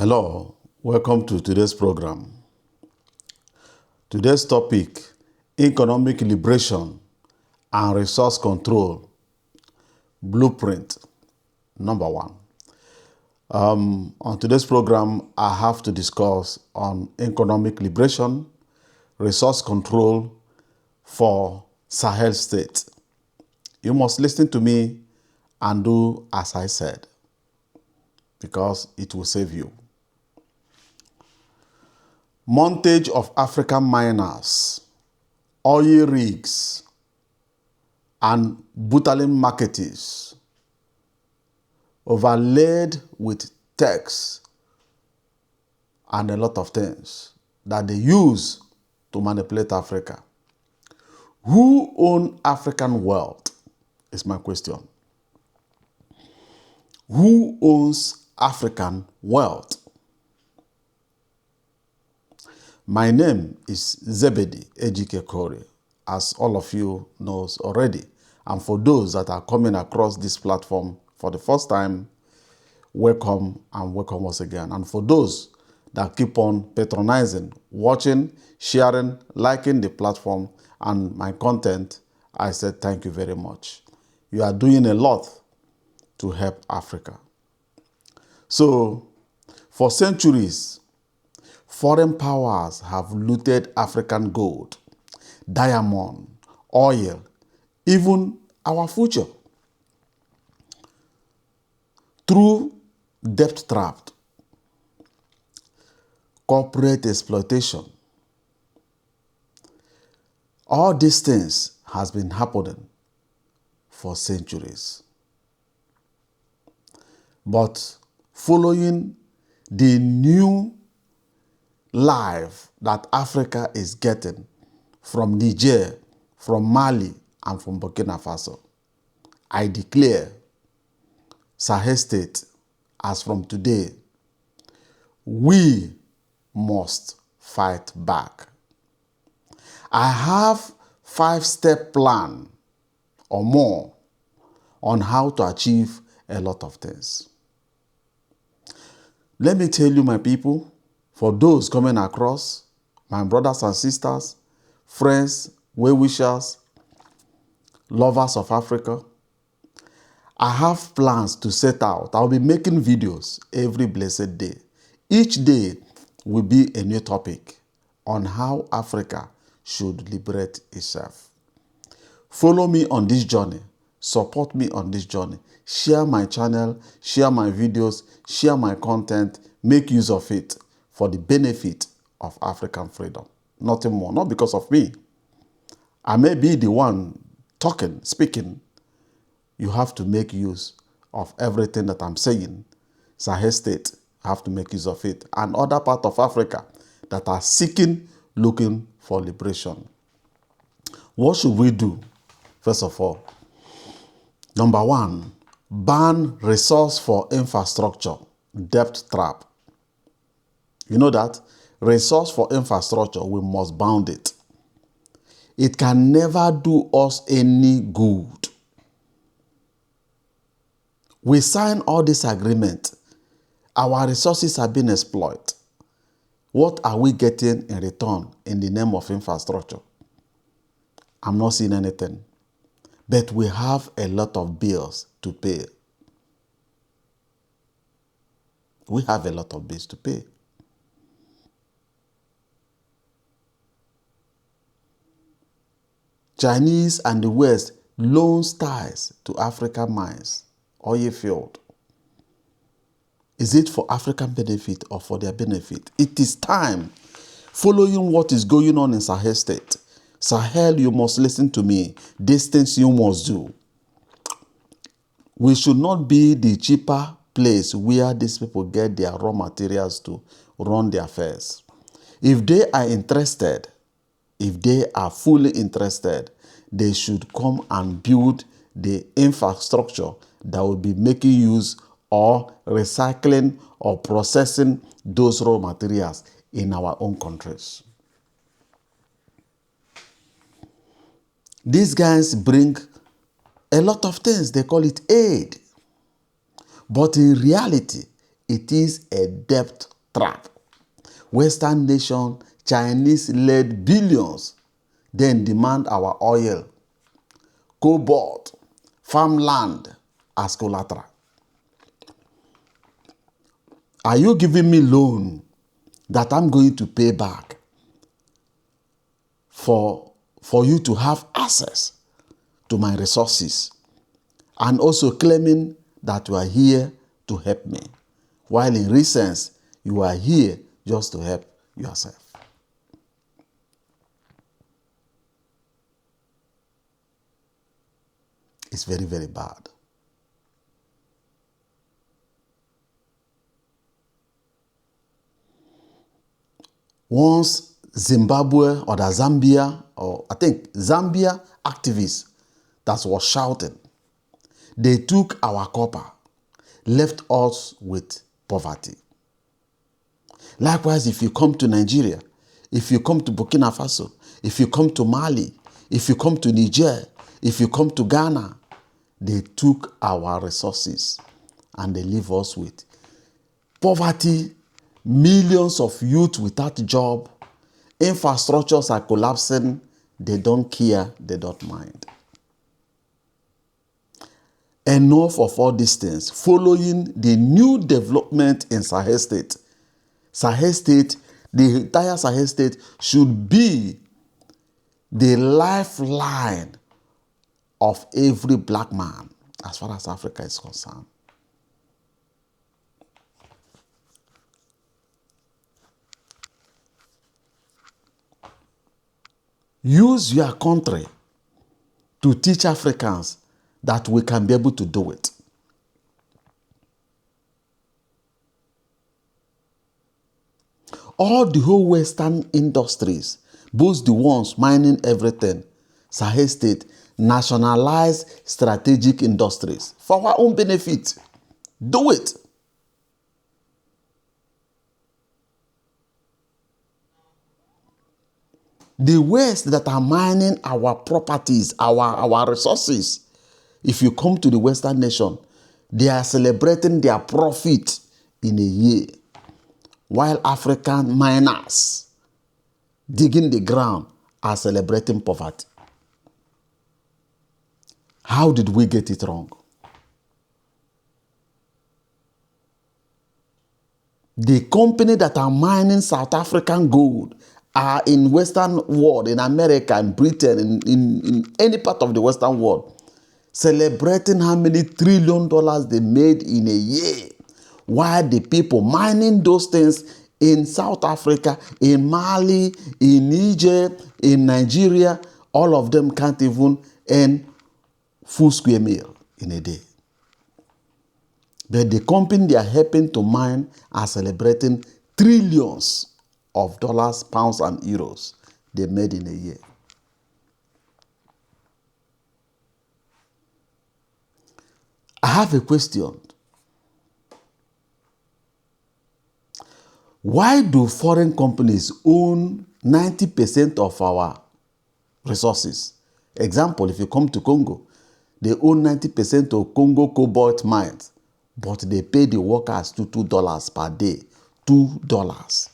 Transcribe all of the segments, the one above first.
Hello, welcome to today's program. Today's topic, economic liberation and resource control, blueprint, number one. On today's program, I have to discuss on economic liberation, resource control for Sahel states. You must listen to me and do as I said, because it will save you. Montage of African miners, oil rigs, and butane marketers, overlaid with text and a lot of things that they use to manipulate Africa. Who owns African wealth is my question. Who owns African wealth? My name is Zebedee Ejike Kore, as all of you knows already. And for those that are coming across this platform for the first time, welcome and welcome once again. And for those that keep on patronizing, watching, sharing, liking the platform and my content, I said thank you very much. You are doing a lot to help Africa. So, for centuries, foreign powers have looted African gold, diamond, oil, even our future. Through debt trap, corporate exploitation. All these things has been happening for centuries. But following the new life that Africa is getting from Niger, from Mali, and from Burkina Faso, I declare Sahel State, as from today, we must fight back. I have 5-step plan or more on how to achieve a lot of things. Let me tell you, my people, for those coming across, my brothers and sisters, friends, well-wishers, lovers of Africa, I have plans to set out. I'll be making videos every blessed day. Each day will be a new topic on how Africa should liberate itself. Follow me on this journey. Support me on this journey. Share my channel, share my videos, share my content, make use of it for the benefit of African freedom. Nothing more, not because of me. I may be the one talking, speaking. You have to make use of everything that I'm saying. Sahel State have to make use of it. And other parts of Africa that are seeking, looking for liberation. What should we do? First of all, number one, ban resource for infrastructure, debt trap. You know that? Resource for infrastructure, we must bound it. It can never do us any good. We sign all this agreement. Our resources are being exploited. What are we getting in return in the name of infrastructure? I'm not seeing anything. But we have a lot of bills to pay. We have a lot of bills to pay. Chinese and the West loans ties to African mines, oil field. Is it for African benefit or for their benefit? It is time, following what is going on in Sahel State. Sahel, you must listen to me. These things you must do. We should not be the cheaper place where these people get their raw materials to run their affairs. If they are interested, if they are fully interested, they should come and build the infrastructure that will be making use or recycling or processing those raw materials in our own countries. These guys bring a lot of things. They call it aid. But in reality, it is a debt trap. Western nation, Chinese-led billions, then demand our oil, cobalt, farmland as collateral. Are you giving me loan that I'm going to pay back for you to have access to my resources, and also claiming that you are here to help me, while in essence, you are here just to help yourself? It's very, very bad. Once Zimbabwe or the Zambia, or I think Zambia activists that was shouting, they took our copper, left us with poverty. Likewise, if you come to Nigeria, if you come to Burkina Faso, if you come to Mali, if you come to Niger, if you come to Ghana, they took our resources and they leave us with poverty, millions of youth without job, infrastructures are collapsing. They don't care, they don't mind. Enough of all these things. Following the new development in Sahel State. Sahel State, the entire Sahel State should be the lifeline of every black man as far as Africa is concerned. Use your country to teach Africans that we can be able to do it. All the whole Western industries, both the ones mining everything, Sahel State, nationalize strategic industries for our own benefit. Do it. The West that are mining our properties, our resources, if you come to the Western nation, they are celebrating their profit in a year, while African miners digging the ground are celebrating poverty. How did we get it wrong? The company that are mining South African gold are in Western world, in America, in Britain, in any part of the Western world, celebrating how many $1 trillion they made in a year, while the people mining those things in South Africa, in Mali, in Niger, in Nigeria, all of them can't even earn full square meal in a day. But the company they are helping to mine are celebrating trillions of dollars, pounds, and euros they made in a year. I have a question. Why do foreign companies own 90% of our resources? Example, if you come to Congo, they own 90% of Congo cobalt mines, but they pay the workers $2 per day. $2.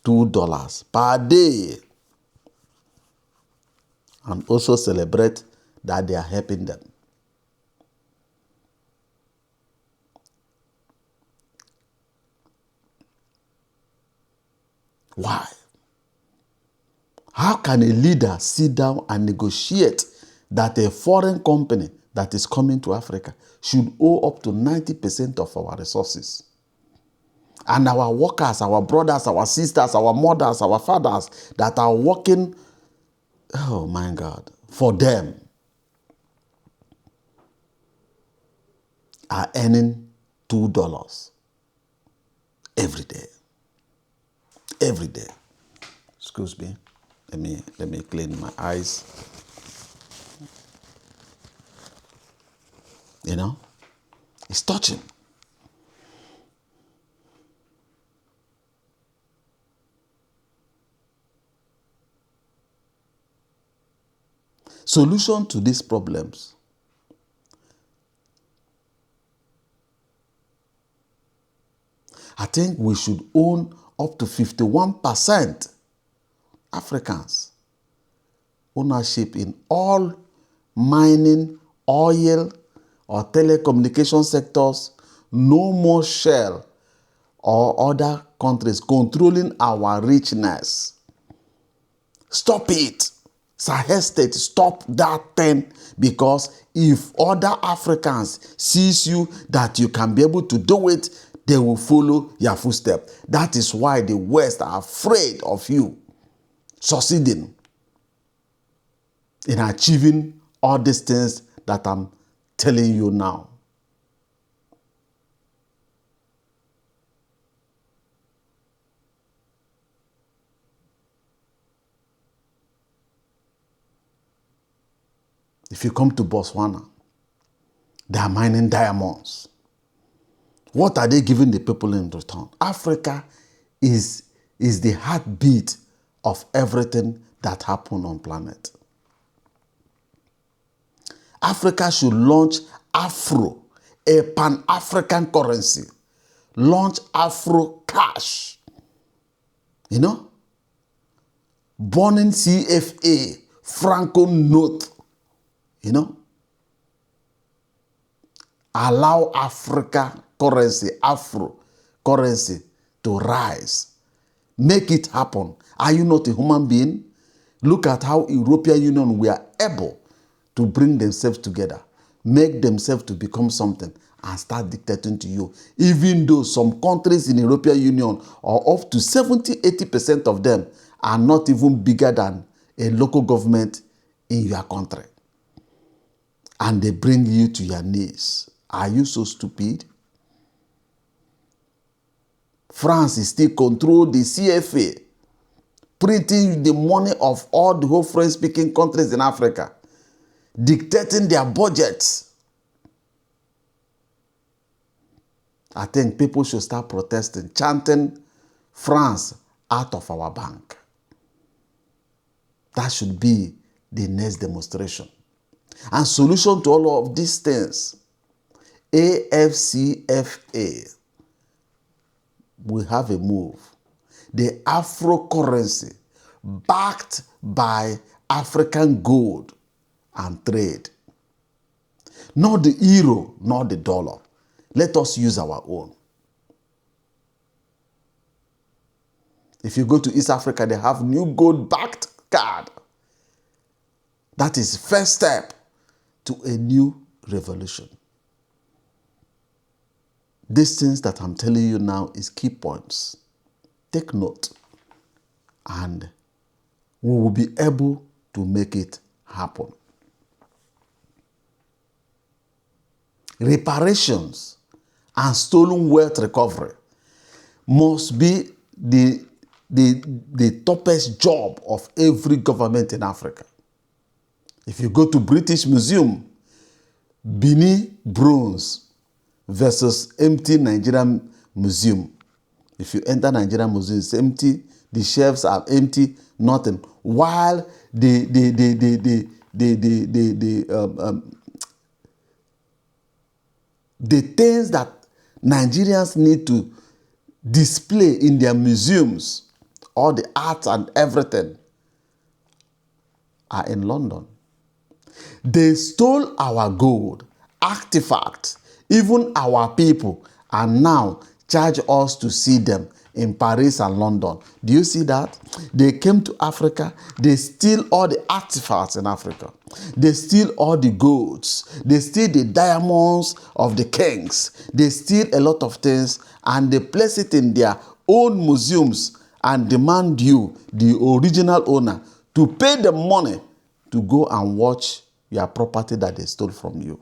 $2 per day. And also celebrate that they are helping them. Why? How can a leader sit down and negotiate that a foreign company that is coming to Africa should owe up to 90% of our resources? And our workers, our brothers, our sisters, our mothers, our fathers that are working, oh my God, for them are earning $2 every day. Every day. Excuse me. Let me clean my eyes. You know, it's touching. Solution to these problems. I think we should own up to 51% Africans ownership in all mining, oil, or telecommunication sectors. No more Shell or other countries controlling our richness. Stop it. Sahel State, stop that thing, because if other Africans sees you that you can be able to do it, they will follow your footsteps. That is why the West are afraid of you succeeding in achieving all these things that I'm telling you now. If you come to Botswana, they are mining diamonds. What are they giving the people in return? Africa is the heartbeat of everything that happens on planet. Africa should launch Afro, a Pan-African currency. Launch Afro cash. You know? Burning CFA, Franco note. You know? Allow Africa currency, Afro currency to rise. Make it happen. Are you not a human being? Look at how European Union were able to bring themselves together, make themselves to become something, and start dictating to you. Even though some countries in the European Union, or up to 70-80% of them, are not even bigger than a local government in your country. And they bring you to your knees. Are you so stupid? France is still control the CFA, printing the money of all the whole French-speaking countries in Africa, dictating their budgets. I think people should start protesting, chanting France out of our bank. That should be the next demonstration. And solution to all of these things, AFCFA will have a move. The Afro currency backed by African gold and trade. Not the euro, not the dollar. Let us use our own. If you go to East Africa, they have new gold-backed card. That is first step to a new revolution. These things that I'm telling you now is key points. Take note, and we will be able to make it happen. Reparations and stolen wealth recovery must be the toughest job of every government in Africa. If you go to British Museum, Benin bronze versus empty Nigerian Museum. If you enter Nigerian Museum, it's empty. The shelves are empty, nothing. While the things that Nigerians need to display in their museums, all the art and everything, are in London. They stole our gold, artifacts, even our people, and now charge us to see them in Paris and London. Do you see that? They came to Africa, they steal all the artifacts in Africa. They steal all the golds. They steal the diamonds of the kings. They steal a lot of things, and they place it in their own museums and demand you, the original owner, to pay them money to go and watch your property that they stole from you.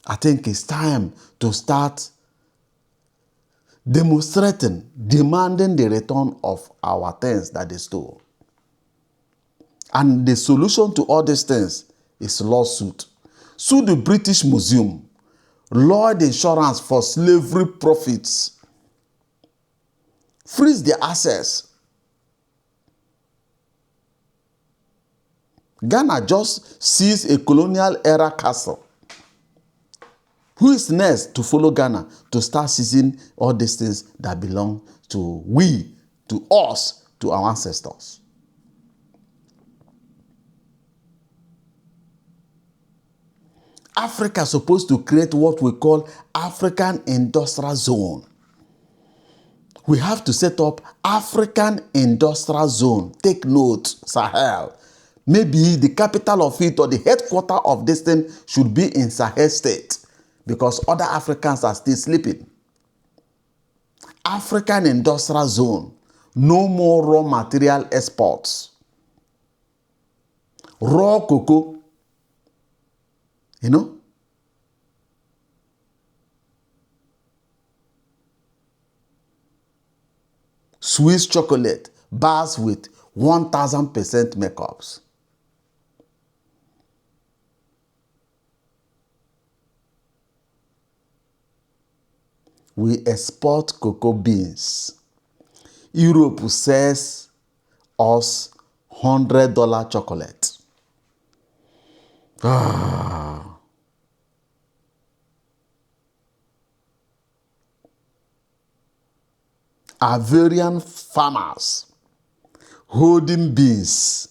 I think it's time to start demonstrating, demanding the return of our things that they stole. And the solution to all these things is lawsuit. Sue the British Museum, Lloyd Insurance for slavery profits, freeze their assets, Ghana just seized a colonial era castle. Who is next to follow Ghana to start seizing all these things that belong to us, to our ancestors? Africa is supposed to create what we call African Industrial Zone. We have to set up African Industrial Zone. Take note, Sahel. Maybe the capital of it or the headquarter of this thing should be in Sahel State, because other Africans are still sleeping. African Industrial Zone. No more raw material exports. Raw cocoa. You know? Swiss chocolate bars with 1000% markups. We export cocoa beans. Europe sells us $100 chocolate. Ivorian farmers holding beans.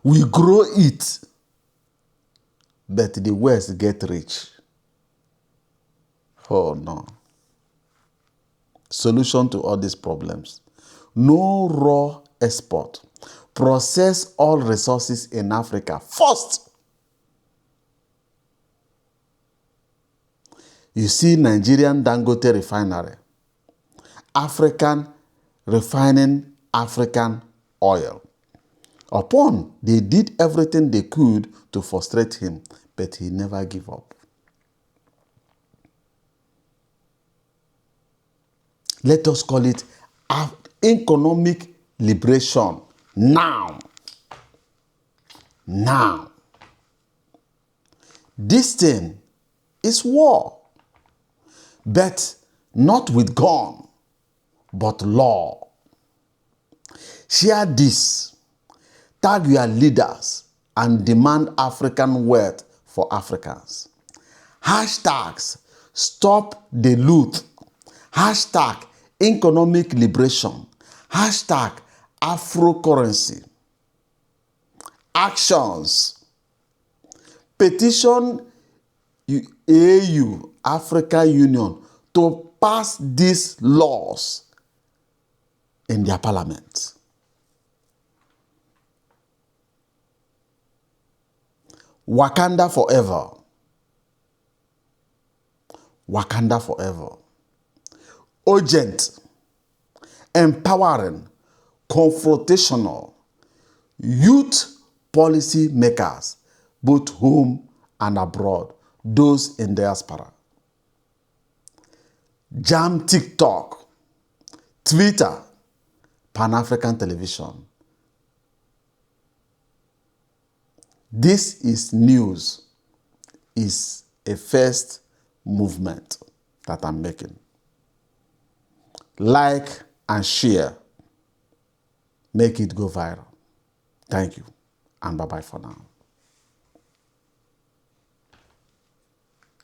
We grow it, but the West get rich. Oh no. Solution to all these problems: no raw export. Process all resources in Africa first. You see Nigerian Dangote refinery. African refining African oil. Upon they did everything they could to frustrate him, but he never gave up. Let us call it economic liberation now. Now. This thing is war, but not with gun, but law. Share this, tag your leaders, and demand African wealth for Africans. Hashtags stop the loot. Hashtag economic liberation. Hashtag Afro currency. Actions. Petition AU, African Union, to pass these laws in their parliament. Wakanda forever. Wakanda forever. Urgent, empowering, confrontational, youth policy makers, both home and abroad, those in diaspora. Jam TikTok, Twitter, Pan-African television. This is news, is a first movement that I'm making. Like and share. Make it go viral. Thank you, and bye-bye for now.